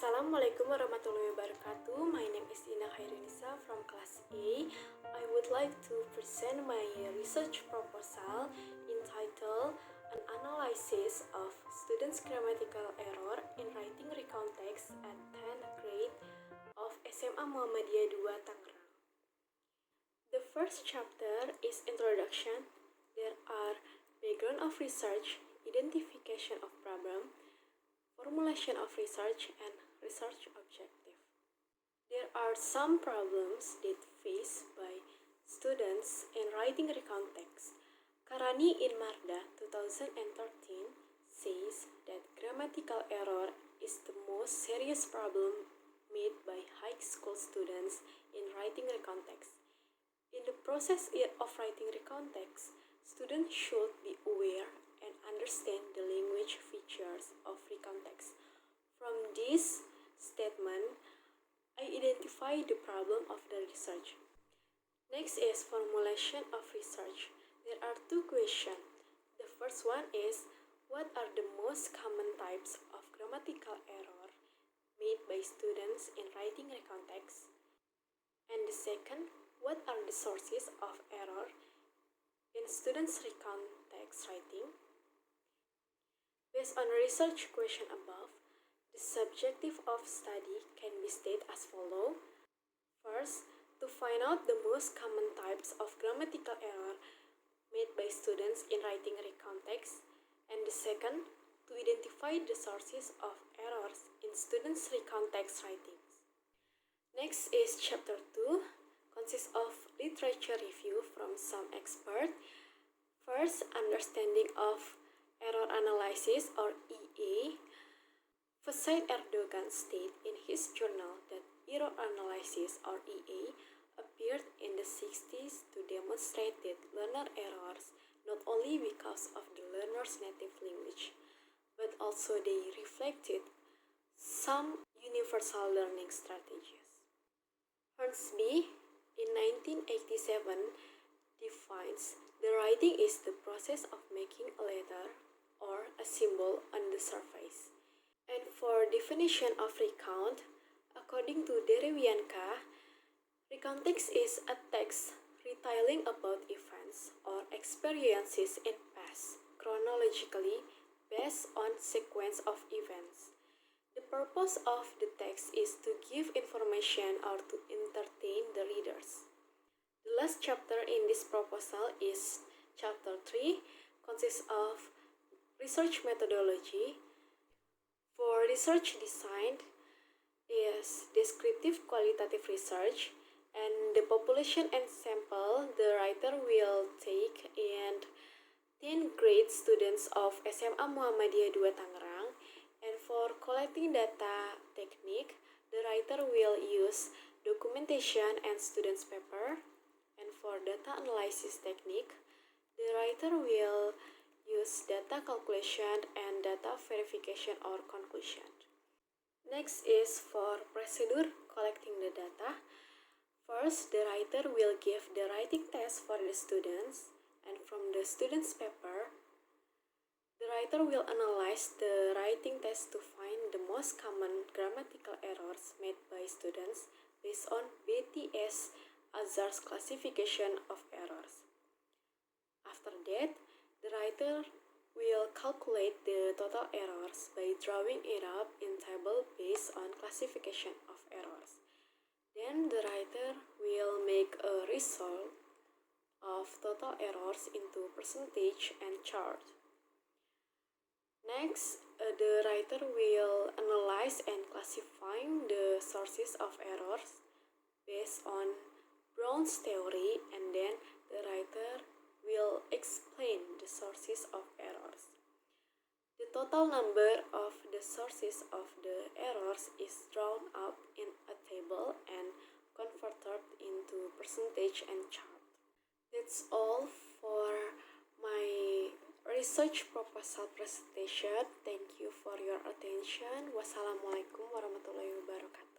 Assalamualaikum warahmatullahi wabarakatuh. My name is Dinda Khairunisa from class A. I would like to present my research proposal entitled An Analysis of Students' Grammatical Error in Writing Recount Text at 10th grade of SMA Muhammadiyah 2 Tangerang. The first chapter is Introduction. There are background of research, identification of problem, formulation of research, and research objective. There are some problems that faced by students in writing recount text. Karani in Muda 2013 says that grammatical error is the most serious problem made by high school students in writing recount text. In the process of writing recount text, students should be aware and understand the language features of recount text. From this statement, I identify the problem of the research. Next is formulation of research. There are two questions. The first one is, what are the most common types of grammatical error made by students in writing recount text? And the second, what are the sources of error in students' recount text writing? Based on research question above, the subjective of study can be stated as follows. First, to find out the most common types of grammatical error made by students in writing recount text. And the second, to identify the sources of errors in students' recount text writings. Next is chapter 2, consists of literature review from some experts. First, understanding of error analysis or EA. Fasaid Erdogan stated in his journal that error analysis or EA appeared in the 60s to demonstrate that learner errors not only because of the learner's native language, but also they reflected some universal learning strategies. Hornsby in 1987 defines the writing is the process of making a letter or a symbol on the surface. And for definition of recount, according to Derewianka, recount text is a text retelling about events or experiences in past, chronologically based on sequence of events. The purpose of the text is to give information or to entertain the readers. The last chapter in this proposal is chapter 3, consists of research methodology. For research design is descriptive qualitative research, and the population and sample the writer will take in 10th grade students of SMA Muhammadiyah 2 Tangerang. And for collecting data technique, the writer will use documentation and students' paper. And for data analysis technique, the writer will use data calculation and data verification or conclusion. Next is for procedure collecting the data. First, the writer will give the writing test for the students, and from the students' paper, the writer will analyze the writing test to find the most common grammatical errors made by students based on BTS Azar's classification of errors. After that, the writer will calculate the total errors by drawing it up in table based on classification of errors. Then the writer will make a result of total errors into percentage and chart. Next, the writer will analyze and classify the sources of errors based on Brown's theory, and then the writer will explain the sources of errors. The total number of the sources of the errors is drawn up in a table and converted into percentage and chart. That's all for my research proposal presentation. Thank you for your attention. Wassalamualaikum warahmatullahi wabarakatuh.